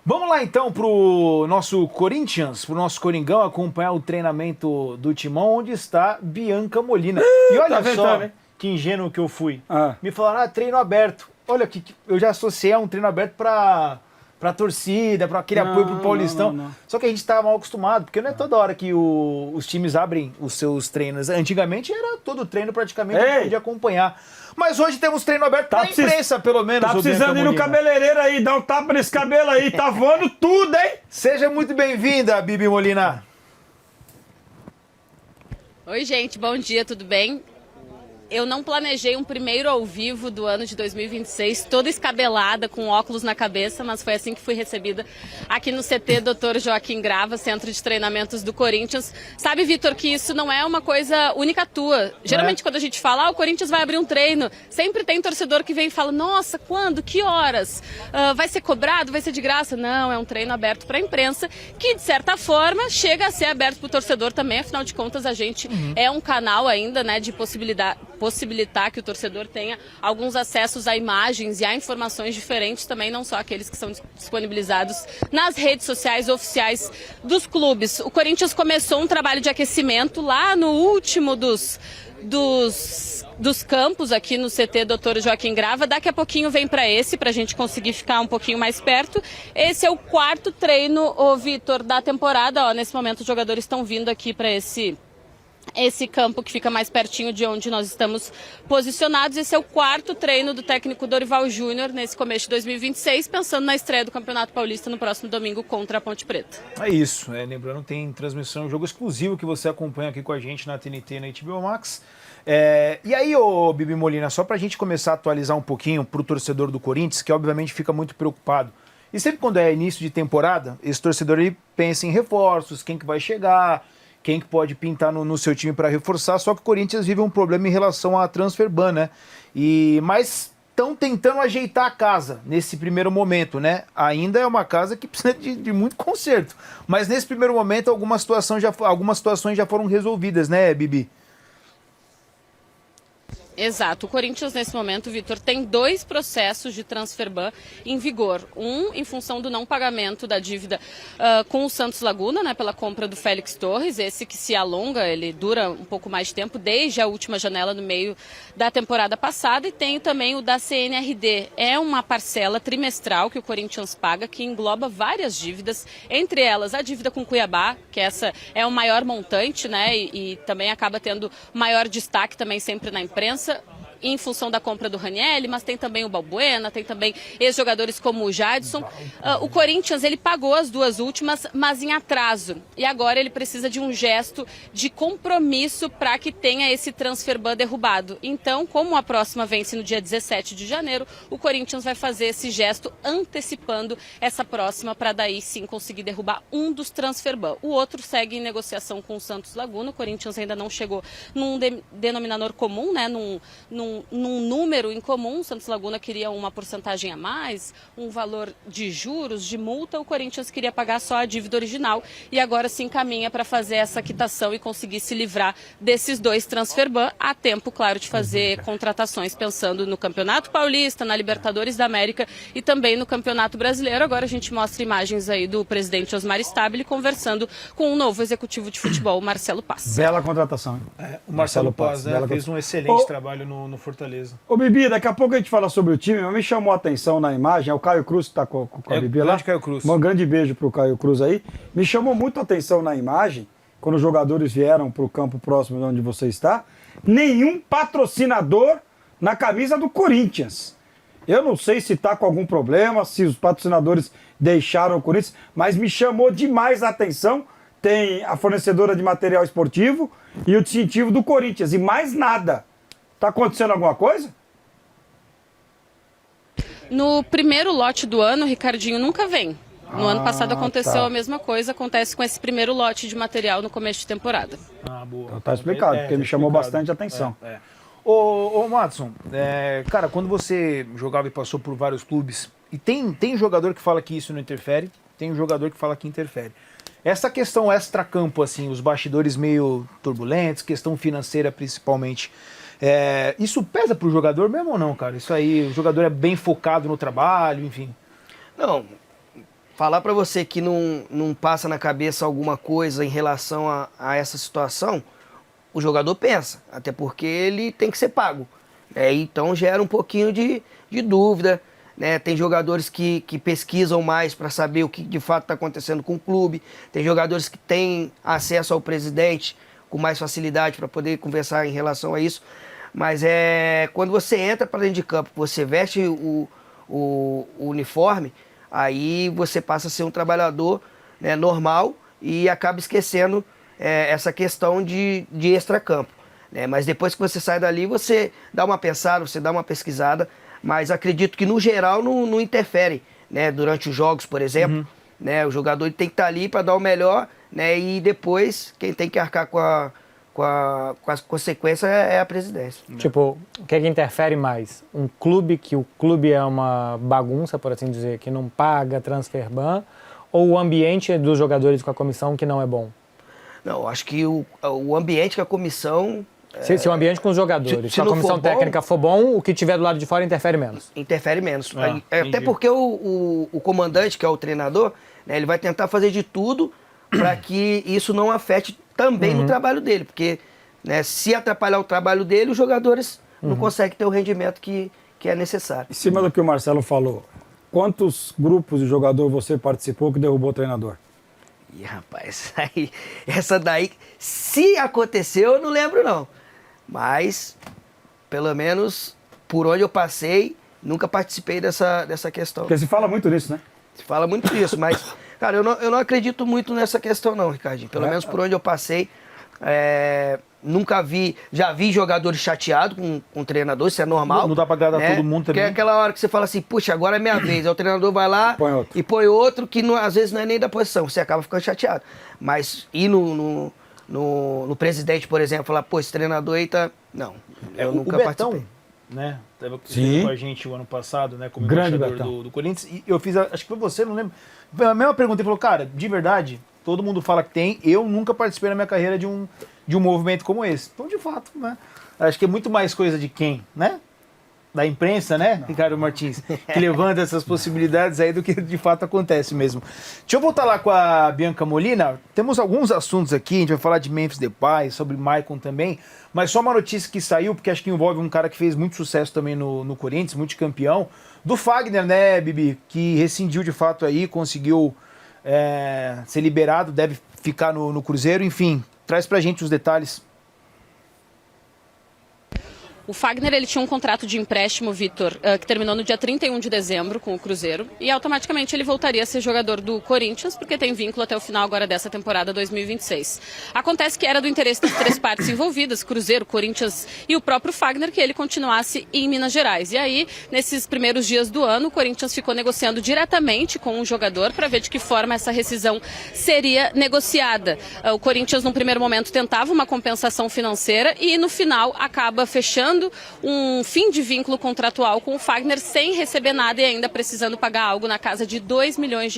Vamos lá então pro nosso Corinthians, pro nosso Coringão, acompanhar o treinamento do Timão, onde está Bianca Molina. E olha só que ingênuo que eu fui. Me falaram, treino aberto. Olha, eu já associei a um treino aberto pra torcida, pra aquele apoio pro Paulistão. Não. Só que a gente tá mal acostumado, porque não é toda hora que os times abrem os seus treinos. Antigamente era todo treino praticamente que podia acompanhar. Mas hoje temos treino aberto pra imprensa, pelo menos. Tá precisando ir no cabeleireiro aí, dar um tapa nesse cabelo aí, tá voando tudo, hein? Seja muito bem-vinda, Bibi Molina. Oi, gente, bom dia, tudo bem? Eu não planejei um primeiro ao vivo do ano de 2026, toda escabelada, com óculos na cabeça, mas foi assim que fui recebida aqui no CT Dr. Joaquim Grava, Centro de Treinamentos do Corinthians. Sabe, Vitor, que isso não é uma coisa única tua. Geralmente quando a gente fala, o Corinthians vai abrir um treino, sempre tem torcedor que vem e fala, nossa, quando? Que horas? Vai ser cobrado? Vai ser de graça? Não, é um treino aberto para a imprensa, que de certa forma chega a ser aberto para o torcedor também, afinal de contas a gente é um canal ainda, né, de possibilitar que o torcedor tenha alguns acessos a imagens e a informações diferentes também, não só aqueles que são disponibilizados nas redes sociais oficiais dos clubes. O Corinthians começou um trabalho de aquecimento lá no último dos campos aqui no CT Dr. Joaquim Grava. Daqui a pouquinho vem para a gente conseguir ficar um pouquinho mais perto. Esse é o quarto treino, Vitor, da temporada. Nesse momento os jogadores estão vindo aqui para esse campo que fica mais pertinho de onde nós estamos posicionados. Esse é o quarto treino do técnico Dorival Júnior nesse começo de 2026, pensando na estreia do Campeonato Paulista no próximo domingo contra a Ponte Preta. É isso, lembrando, tem transmissão, jogo exclusivo que você acompanha aqui com a gente na TNT e na HBO Max. E aí, Bibi Molina, só pra gente começar a atualizar um pouquinho pro torcedor do Corinthians, que obviamente fica muito preocupado. E sempre quando é início de temporada, esse torcedor ele pensa em reforços, quem que vai chegar, quem que pode pintar no seu time para reforçar, só que o Corinthians vive um problema em relação à transfer ban, né? Mas estão tentando ajeitar a casa nesse primeiro momento, né? Ainda é uma casa que precisa de muito conserto, mas nesse primeiro momento algumas situações já foram resolvidas, né, Bibi? Exato. O Corinthians, nesse momento, Vitor, tem 2 processos de transfer ban em vigor. Um, em função do não pagamento da dívida com o Santos Laguna, né, pela compra do Félix Torres, esse que se alonga, ele dura um pouco mais de tempo, desde a última janela no meio da temporada passada. E tem também o da CNRD. É uma parcela trimestral que o Corinthians paga, que engloba várias dívidas, entre elas a dívida com Cuiabá, que essa é o maior montante, né, e também acaba tendo maior destaque também sempre na imprensa, em função da compra do Ranieri, mas tem também o Balbuena, tem também ex-jogadores como o Jadson. O Corinthians, ele pagou as 2 últimas, mas em atraso. E agora ele precisa de um gesto de compromisso para que tenha esse transfer ban derrubado. Então, como a próxima vence no dia 17 de janeiro, o Corinthians vai fazer esse gesto antecipando essa próxima para daí sim conseguir derrubar um dos transfer ban. O outro segue em negociação com o Santos Laguna. O Corinthians ainda não chegou num denominador comum, né, num número em comum. O Santos Laguna queria uma porcentagem a mais, um valor de juros, de multa. O Corinthians queria pagar só a dívida original e agora se encaminha para fazer essa quitação e conseguir se livrar desses 2 transfer ban. Há tempo, claro, de fazer contratações pensando no Campeonato Paulista, na Libertadores da América e também no Campeonato Brasileiro. Agora a gente mostra imagens aí do presidente Osmar Stabile conversando com o novo executivo de futebol, Marcelo Paz. Bela contratação. O Marcelo Paz fez um excelente trabalho no Fortaleza. Ô, Bibi, daqui a pouco a gente fala sobre o time, mas me chamou a atenção na imagem, é o Caio Cruz que está com a Bibi lá. Caio Cruz. Um grande beijo pro Caio Cruz aí. Me chamou muito a atenção na imagem, quando os jogadores vieram pro campo próximo de onde você está, nenhum patrocinador na camisa do Corinthians. Eu não sei se está com algum problema, se os patrocinadores deixaram o Corinthians, mas me chamou demais a atenção. Tem a fornecedora de material esportivo e o distintivo do Corinthians, e mais nada. Tá acontecendo alguma coisa? No primeiro lote do ano, o Ricardinho nunca vem. No ano passado aconteceu a mesma coisa, acontece com esse primeiro lote de material no começo de temporada. Boa. Então tá explicado, porque me chamou bastante a atenção. Ô Madison, cara, quando você jogava e passou por vários clubes, e tem jogador que fala que isso não interfere, tem jogador que fala que interfere. Essa questão extra-campo, assim, os bastidores meio turbulentos, questão financeira principalmente, isso pesa pro jogador mesmo ou não, cara? Isso aí, o jogador é bem focado no trabalho, enfim. Não, falar para você que não passa na cabeça alguma coisa em relação a essa situação, o jogador pensa, até porque ele tem que ser pago. Então gera um pouquinho de dúvida. Né? Tem jogadores que pesquisam mais para saber o que de fato está acontecendo com o clube. Tem jogadores que têm acesso ao presidente com mais facilidade para poder conversar em relação a isso. Mas quando você entra para dentro de campo, você veste o uniforme, aí você passa a ser um trabalhador, né, normal e acaba esquecendo essa questão de extracampo. Né? Mas depois que você sai dali, você dá uma pensada, você dá uma pesquisada, mas acredito que no geral não interfere, né? Durante os jogos, por exemplo. Né? O jogador tem que estar ali para dar o melhor, né? E depois quem tem que arcar com as consequências é a presidência. Tipo, o que é que interfere mais? Um clube que o clube é uma bagunça, por assim dizer, que não paga transfer ban, ou o ambiente dos jogadores com a comissão que não é bom? Não, acho que o ambiente com a comissão... Se o ambiente com os jogadores, se a comissão técnica for bom, o que tiver do lado de fora interfere menos. Interfere menos. Entendi. Até porque o comandante, que é o treinador, né, ele vai tentar fazer de tudo para que isso não afete também no trabalho dele. Porque, né, se atrapalhar o trabalho dele, os jogadores não conseguem ter o rendimento que é necessário. Em cima do que o Marcelo falou, quantos grupos de jogador você participou que derrubou o treinador? Ih, rapaz, essa daí, se aconteceu, eu não lembro não. Mas, pelo menos, por onde eu passei, nunca participei dessa questão. Porque se fala muito nisso, né? Se fala muito disso, mas, cara, eu não acredito muito nessa questão não, Ricardinho. Pelo menos por onde eu passei, nunca vi, já vi jogadores chateados com o treinador, isso é normal. Não dá pra agradar né? todo mundo também. Porque é aquela hora que você fala assim, puxa, agora é minha vez. Aí o treinador vai lá e põe outro que às vezes não é nem da posição, você acaba ficando chateado. Mas ir no presidente, por exemplo, falar, pô, esse treinador aí tá... Não, eu nunca participei. Né? Tava Sim. com a gente o ano passado, né? Como Grande embaixador do Corinthians. E eu fiz, acho que foi você, não lembro. A mesma pergunta, ele falou, cara, de verdade, todo mundo fala que tem, eu nunca participei na minha carreira de um movimento como esse. Então, de fato, né? Acho que é muito mais coisa de quem, né? Da imprensa, né, Ricardo Martins, que levanta essas possibilidades aí do que de fato acontece mesmo. Deixa eu voltar lá com a Bianca Molina. Temos alguns assuntos aqui, a gente vai falar de Memphis Depay, sobre Maicon também, mas só uma notícia que saiu, porque acho que envolve um cara que fez muito sucesso também no Corinthians, multicampeão, do Fagner, né, Bibi, que rescindiu de fato aí, conseguiu ser liberado, deve ficar no Cruzeiro, enfim, traz pra gente os detalhes. O Fagner, ele tinha um contrato de empréstimo, Vitor, que terminou no dia 31 de dezembro com o Cruzeiro, e automaticamente ele voltaria a ser jogador do Corinthians, porque tem vínculo até o final agora dessa temporada 2026. Acontece que era do interesse das três partes envolvidas, Cruzeiro, Corinthians e o próprio Fagner, que ele continuasse em Minas Gerais. E aí, nesses primeiros dias do ano, o Corinthians ficou negociando diretamente com o jogador para ver de que forma essa rescisão seria negociada. O Corinthians, num primeiro momento, tentava uma compensação financeira e, no final, acaba fechando um fim de vínculo contratual com o Fagner sem receber nada e ainda precisando pagar algo na casa de R$2 milhões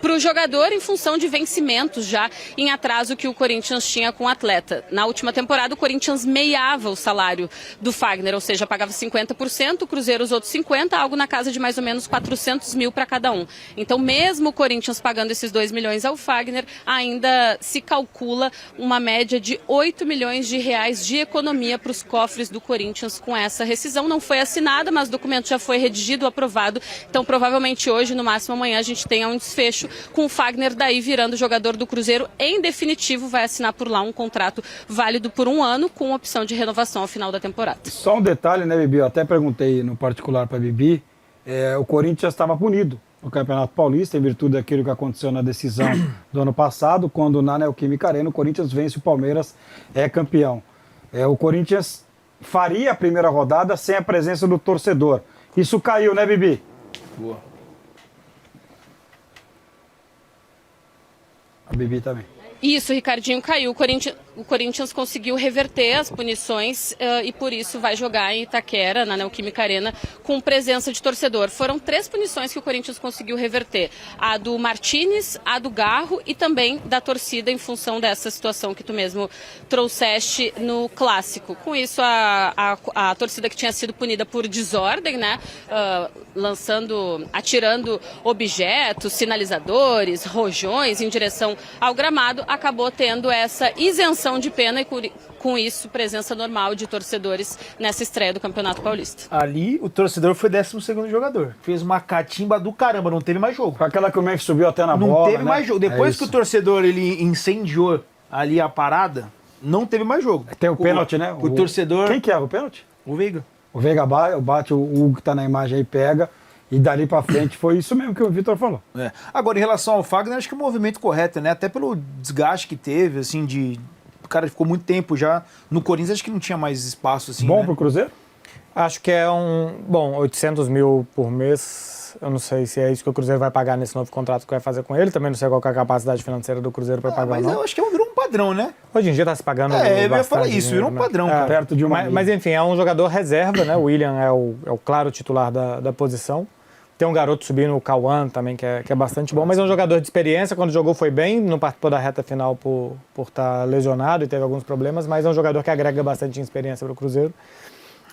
para o jogador em função de vencimentos já em atraso que o Corinthians tinha com o atleta. Na última temporada o Corinthians meiava o salário do Fagner, ou seja, pagava 50%, o Cruzeiro os outros 50%, algo na casa de mais ou menos 400 mil para cada um. Então mesmo o Corinthians pagando esses R$2 milhões ao Fagner, ainda se calcula uma média de R$8 milhões de economia para os cofres do Corinthians com essa rescisão. Não foi assinada, mas o documento já foi redigido, aprovado. Então, provavelmente hoje, no máximo amanhã, a gente tenha um desfecho com o Fagner daí virando jogador do Cruzeiro. Em definitivo, vai assinar por lá um contrato válido por 1 ano com opção de renovação ao final da temporada. Só um detalhe, né, Bibi? Eu até perguntei no particular para a Bibi. O Corinthians estava punido no Campeonato Paulista em virtude daquilo que aconteceu na decisão do ano passado, quando na Neoquímica Arena o Corinthians vence o Palmeiras, é campeão. O Corinthians faria a primeira rodada sem a presença do torcedor. Isso caiu, né, Bibi? Boa. A Bibi também. Isso, o Ricardinho caiu. O Corinthians conseguiu reverter as punições e por isso vai jogar em Itaquera, na Neoquímica Arena, com presença de torcedor. Foram 3 punições que o Corinthians conseguiu reverter. A do Martínez, a do Garro e também da torcida em função dessa situação que tu mesmo trouxeste no Clássico. Com isso, a torcida que tinha sido punida por desordem, né, atirando objetos, sinalizadores, rojões em direção ao gramado, acabou tendo essa isenção de pena e com isso presença normal de torcedores nessa estreia do Campeonato Paulista. Ali o torcedor foi 12º jogador. Fez uma catimba do caramba, não teve mais jogo. Com aquela que o Memphis subiu até na Não bola, teve né? mais jogo. Depois que o torcedor ele incendiou ali a parada, não teve mais jogo. Tem o pênalti, né? O torcedor... Quem que é o pênalti? O Veiga. O Veiga bate, o Hugo que tá na imagem aí pega, e dali pra frente foi isso mesmo que o Vitor falou. É. Agora, em relação ao Fagner, acho que é o movimento correto, né? Até pelo desgaste que teve, assim, o cara ficou muito tempo já no Corinthians, acho que não tinha mais espaço, assim, Bom né? pro Cruzeiro? Acho que é 800 mil por mês. Eu não sei se é isso que o Cruzeiro vai pagar nesse novo contrato que vai fazer com ele. Também não sei qual que é a capacidade financeira do Cruzeiro para pagar, Mas não. eu acho que virou um padrão, né? Hoje em dia está se pagando Eu ia bastante falar isso, virou um dinheiro, padrão, né? cara. Perto de uma Mas enfim, é um jogador reserva, né? O William é o claro titular da posição. Tem um garoto subindo, o Cauã também, que é bastante bom, mas é um jogador de experiência. Quando jogou foi bem, não participou da reta final por estar lesionado e teve alguns problemas, mas é um jogador que agrega bastante experiência para o Cruzeiro.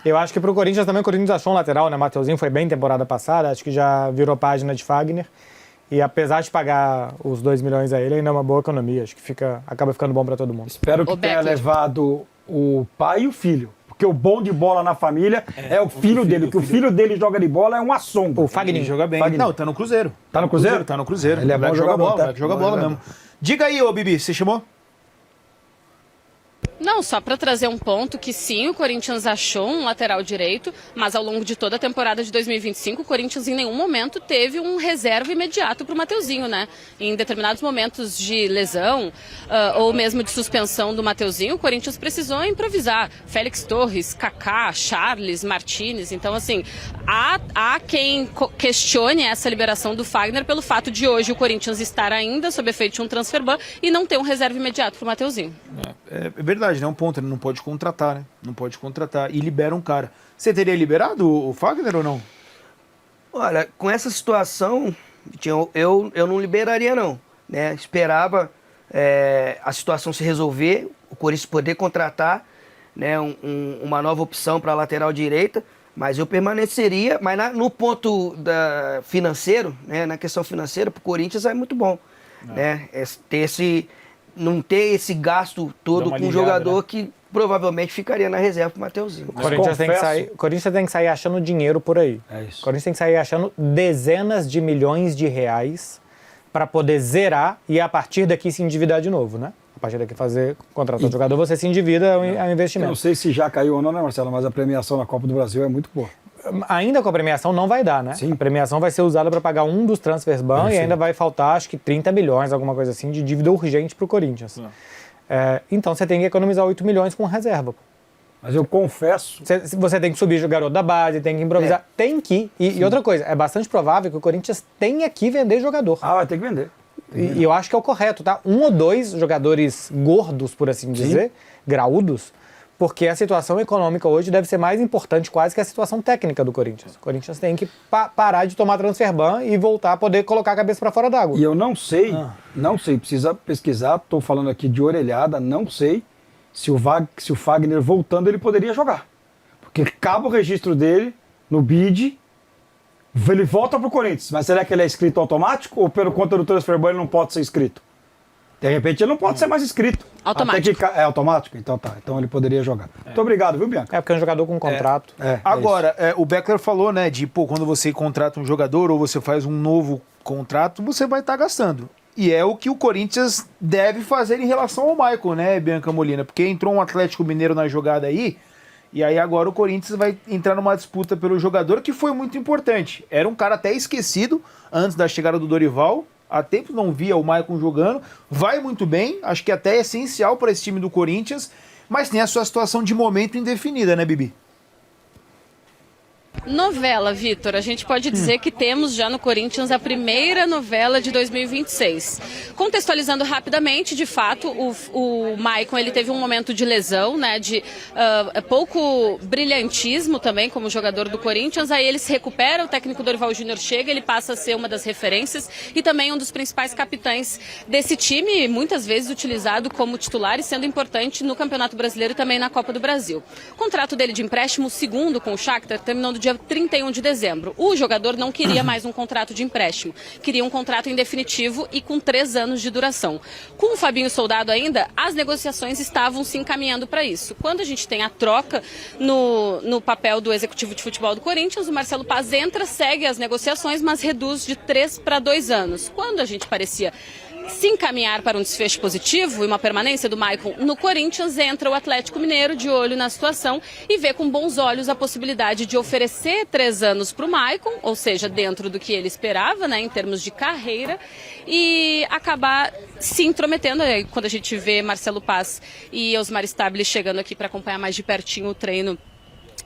Eu acho que para o Corinthians também, o Corinthians achou um lateral, né? Mateuzinho foi bem temporada passada, acho que já virou página de Fagner. E apesar de pagar os 2 milhões a ele, ainda é uma boa economia. Acho que acaba ficando bom para todo mundo. Espero que tenha levado o pai e o filho. Porque o bom de bola na família é o filho dele. O que o filho dele joga de bola é um assombro. O Fagner Ele joga bem. Fagner. Não, tá no Cruzeiro. Tá no Cruzeiro? Tá no Cruzeiro. Ele é bom Moleque jogador, bola, tá? moleque joga Bom bola jogador. mesmo. Diga aí, ô Bibi, você chamou? Não, só para trazer um ponto que sim, o Corinthians achou um lateral direito, mas ao longo de toda a temporada de 2025, o Corinthians em nenhum momento teve um reserva imediato para o Mateuzinho, né? Em determinados momentos de lesão ou mesmo de suspensão do Mateuzinho, o Corinthians precisou improvisar. Félix Torres, Kaká, Charles, Martínez. Então, assim, há quem questione essa liberação do Fagner pelo fato de hoje o Corinthians estar ainda sob efeito de um transfer ban e não ter um reserva imediato para o Mateuzinho. É verdade, né? Um ponto, ele não pode contratar, né? Não pode contratar. E libera um cara. Você teria liberado o Fagner ou não? Olha, com essa situação, eu não liberaria não, né? Esperava a situação se resolver, o Corinthians poder contratar, né, uma nova opção para a lateral direita, mas eu permaneceria, mas no ponto financeiro, né, na questão financeira, para o Corinthians é muito bom, né? Não ter esse gasto todo com um jogador, né, que provavelmente ficaria na reserva pro Mateuzinho. O Corinthians tem que sair achando dinheiro por aí. É isso. O Corinthians tem que sair achando dezenas de milhões de reais para poder zerar e a partir daqui se endividar de novo, né? A partir daqui contratar o jogador, você se endivida ao Eu investimento. não sei se já caiu ou não, né, Marcelo? Mas a premiação na Copa do Brasil é muito boa. Ainda com a premiação não vai dar, né? Sim. A premiação vai ser usada para pagar um dos transfers ban e ainda vai faltar, acho que 30 milhões, alguma coisa assim, de dívida urgente para o Corinthians. Então você tem que economizar 8 milhões com reserva. Mas eu confesso... Você tem que subir o garoto da base, tem que improvisar. Tem que. E outra coisa, é bastante provável que o Corinthians tenha que vender jogador. vai ter que vender. E eu acho que é o correto, tá? 1 ou 2 jogadores gordos, por assim dizer, graúdos, porque a situação econômica hoje deve ser mais importante quase que a situação técnica do Corinthians. O Corinthians tem que parar de tomar transfer ban e voltar a poder colocar a cabeça para fora d'água. E eu não sei, precisa pesquisar, estou falando aqui de orelhada, não sei se o Fagner voltando ele poderia jogar. Porque acaba o registro dele no BID, ele volta para o Corinthians, mas será que ele é inscrito automático ou pelo conta do transfer ban ele não pode ser inscrito? De repente ele não pode ser mais inscrito. Automático. É automático? Então tá. Então ele poderia jogar. Muito obrigado, viu, Bianca? É porque é um jogador com contrato. Agora, o Beckler falou, né, de quando você contrata um jogador ou você faz um novo contrato, você vai estar gastando. E é o que o Corinthians deve fazer em relação ao Michael, né, Bianca Molina? Porque entrou um Atlético Mineiro na jogada aí, e aí agora o Corinthians vai entrar numa disputa pelo jogador que foi muito importante. Era um cara até esquecido antes da chegada do Dorival. Há tempo não via o Maicon jogando, vai muito bem, acho que até é essencial para esse time do Corinthians, mas tem a sua situação de momento indefinida, né, Bibi? Novela, Vitor. A gente pode dizer que temos já no Corinthians a primeira novela de 2026. Contextualizando rapidamente, de fato, o Maicon ele teve um momento de lesão, né, de pouco brilhantismo também como jogador do Corinthians. Aí ele se recupera, o técnico Dorival Júnior chega, ele passa a ser uma das referências e também um dos principais capitães desse time, muitas vezes utilizado como titular e sendo importante no Campeonato Brasileiro e também na Copa do Brasil. O contrato dele de empréstimo, segundo com o Shakhtar, terminou no dia 31 de dezembro. O jogador não queria mais um contrato de empréstimo, queria um contrato em definitivo e com 3 anos de duração. Com o Fabinho Soldado ainda, as negociações estavam se encaminhando para isso. Quando a gente tem a troca no papel do executivo de futebol do Corinthians, o Marcelo Paz entra, segue as negociações, mas reduz de 3 para 2 anos. Quando a gente parecia se encaminhar para um desfecho positivo e uma permanência do Maicon no Corinthians, entra o Atlético Mineiro de olho na situação e vê com bons olhos a possibilidade de oferecer 3 anos para o Maicon, ou seja, dentro do que ele esperava, né, em termos de carreira, e acabar se intrometendo. Aí, quando a gente vê Marcelo Paz e Osmar Stabile chegando aqui para acompanhar mais de pertinho o treino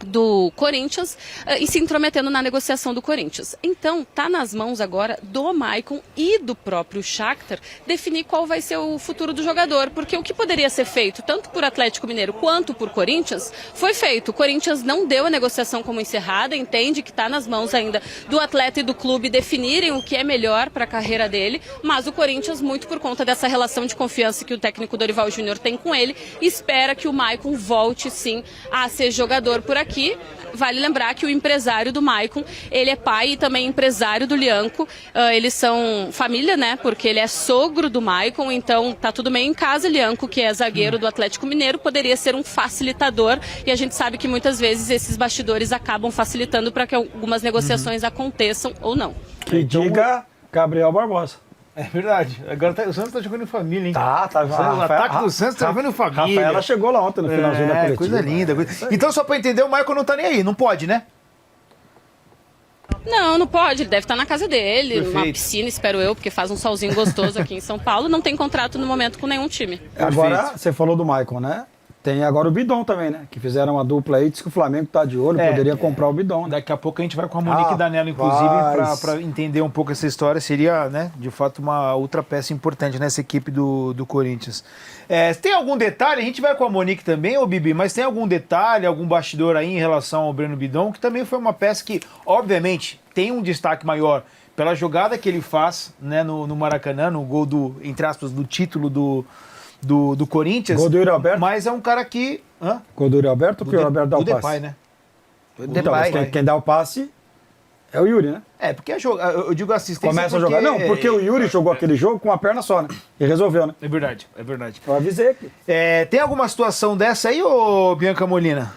do Corinthians e se intrometendo na negociação do Corinthians. Então, tá nas mãos agora do Maicon e do próprio Shakhtar definir qual vai ser o futuro do jogador, porque o que poderia ser feito, tanto por Atlético Mineiro quanto por Corinthians, foi feito. O Corinthians não deu a negociação como encerrada, entende que está nas mãos ainda do atleta e do clube definirem o que é melhor para a carreira dele, mas o Corinthians, muito por conta dessa relação de confiança que o técnico Dorival Júnior tem com ele, espera que o Maicon volte sim a ser jogador por aqui. Vale lembrar que o empresário do Maicon, ele é pai e também empresário do Lianco. Eles são família, né? Porque ele é sogro do Maicon, então tá tudo meio em casa. Lianco, que é zagueiro do Atlético Mineiro, poderia ser um facilitador e a gente sabe que muitas vezes esses bastidores acabam facilitando para que algumas negociações aconteçam ou não. Que diga Gabriel Barbosa. É verdade. Agora o Santos tá jogando em família, hein? Tá. O ataque do Santos tá jogando em família. Rafaela chegou lá ontem no finalzinho da coletiva. Coisa linda. Então, só pra entender, o Maicon não tá nem aí. Não pode, né? Não pode. Ele deve estar na casa dele, numa Perfeito. piscina, espero eu, porque faz um solzinho gostoso aqui em São Paulo. Não tem contrato no momento com nenhum time. Agora, você falou do Maicon, né? Tem agora o Bidon também, né? Que fizeram uma dupla aí, diz que o Flamengo tá de olho, poderia comprar o Bidon, né? Daqui a pouco a gente vai com a Monique Danello, inclusive, para entender um pouco essa história. Seria, né, de fato, uma outra peça importante nessa equipe do Corinthians. Tem algum detalhe? A gente vai com a Monique também, ô Bibi, mas tem algum detalhe, algum bastidor aí em relação ao Breno Bidon, que também foi uma peça que, obviamente, tem um destaque maior pela jogada que ele faz, né, no Maracanã, no gol do, entre aspas, do título do Corinthians. Gol do Yuri Alberto? Mas é um cara que... Gol do Yuri Alberto, porque o Yuri Alberto dá o passe. Depay, né? Então, mas quem dá o passe é o Yuri, né? Porque eu digo assistência. Começa a jogar. Não, porque o Yuri jogou aquele jogo com uma perna só, né? E resolveu, né? É verdade, é verdade. Eu avisei aqui. Tem alguma situação dessa aí, ô Bianca Molina?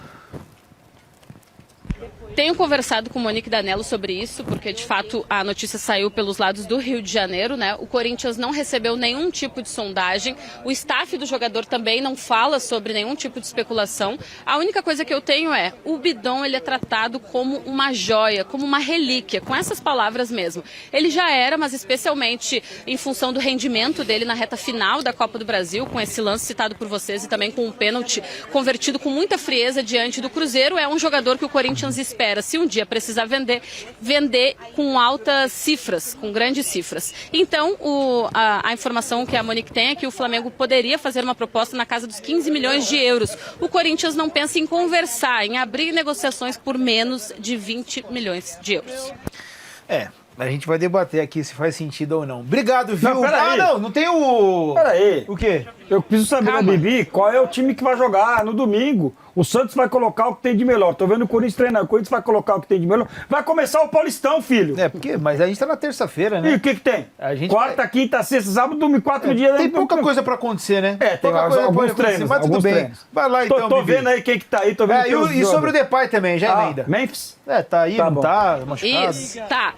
Tenho conversado com Monique Danello sobre isso, porque de fato a notícia saiu pelos lados do Rio de Janeiro, né? O Corinthians não recebeu nenhum tipo de sondagem, o staff do jogador também não fala sobre nenhum tipo de especulação. A única coisa que eu tenho é, o Bidon ele é tratado como uma joia, como uma relíquia, com essas palavras mesmo. Ele já era, mas especialmente em função do rendimento dele na reta final da Copa do Brasil, com esse lance citado por vocês e também com um pênalti convertido com muita frieza diante do Cruzeiro, é um jogador que o Corinthians espera, se um dia precisar vender com altas cifras, com grandes cifras. Então, a informação que a Monique tem é que o Flamengo poderia fazer uma proposta na casa dos 15 milhões de euros. O Corinthians não pensa em conversar, em abrir negociações por menos de 20 milhões de euros. A gente vai debater aqui se faz sentido ou não. Obrigado, viu? Não, peraí. Não tem o... Peraí. O quê? Eu preciso saber da Bibi qual é o time que vai jogar no domingo. O Santos vai colocar o que tem de melhor. Tô vendo o Corinthians treinar. O Corinthians vai colocar o que tem de melhor. Vai começar o Paulistão, filho. Mas a gente tá na terça-feira, né? E o que tem? A gente Quarta, quinta, sexta, sábado, domingo, 4 dias. Tem pouca coisa pra acontecer, né? Tem pouca coisa alguns pra treinos. mas tudo alguns bem. treinos. Vai lá então, Tô Bibi. vendo aí quem que tá aí. Tô vendo E sobre o Depay também, já emenda. Memphis? Tá aí, Tá não bom. tá machucado? Isso, tá.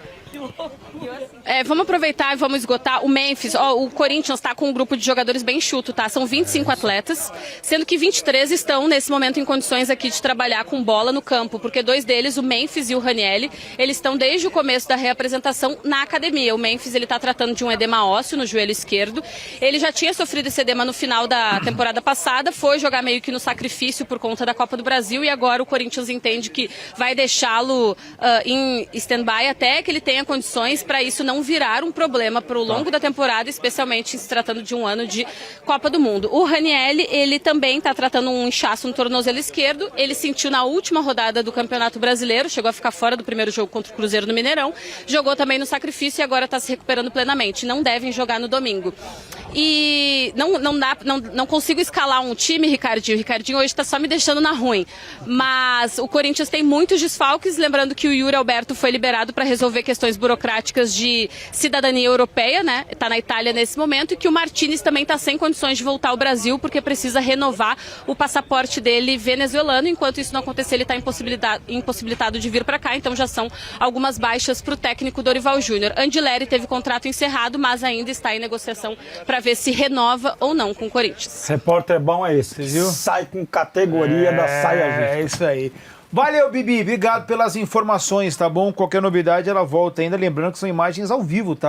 Vamos aproveitar e vamos esgotar o Memphis. O Corinthians está com um grupo de jogadores bem enxuto, tá? São 25 atletas, sendo que 23 estão nesse momento em condições aqui de trabalhar com bola no campo, porque 2 deles, o Memphis e o Ranieri, eles estão desde o começo da reapresentação na academia. O Memphis, ele está tratando de um edema ósseo no joelho esquerdo. Ele já tinha sofrido esse edema no final da temporada passada, foi jogar meio que no sacrifício por conta da Copa do Brasil e agora o Corinthians entende que vai deixá-lo em stand-by até que ele tenha condições para isso não virar um problema para o longo da temporada, especialmente se tratando de um ano de Copa do Mundo. O Ranieri, ele também está tratando um inchaço no tornozelo esquerdo, ele sentiu na última rodada do Campeonato Brasileiro, chegou a ficar fora do primeiro jogo contra o Cruzeiro no Mineirão, jogou também no sacrifício e agora está se recuperando plenamente. Não devem jogar no domingo. E não consigo escalar um time, Ricardinho. O Ricardinho hoje está só me deixando na ruim. Mas o Corinthians tem muitos desfalques, lembrando que o Yuri Alberto foi liberado para resolver questões burocráticas de cidadania europeia, né? Está na Itália nesse momento, e que o Martínez também está sem condições de voltar ao Brasil porque precisa renovar o passaporte dele venezuelano. Enquanto isso não acontecer, ele está impossibilitado de vir para cá. Então já são algumas baixas para o técnico Dorival Júnior. Andileri teve contrato encerrado, mas ainda está em negociação para ver se renova ou não com o Corinthians. Repórter bom é esse, viu? Sai com categoria da saia justa. É isso aí. Valeu, Bibi. Obrigado pelas informações, tá bom? Qualquer novidade, ela volta ainda. Lembrando que são imagens ao vivo, tá?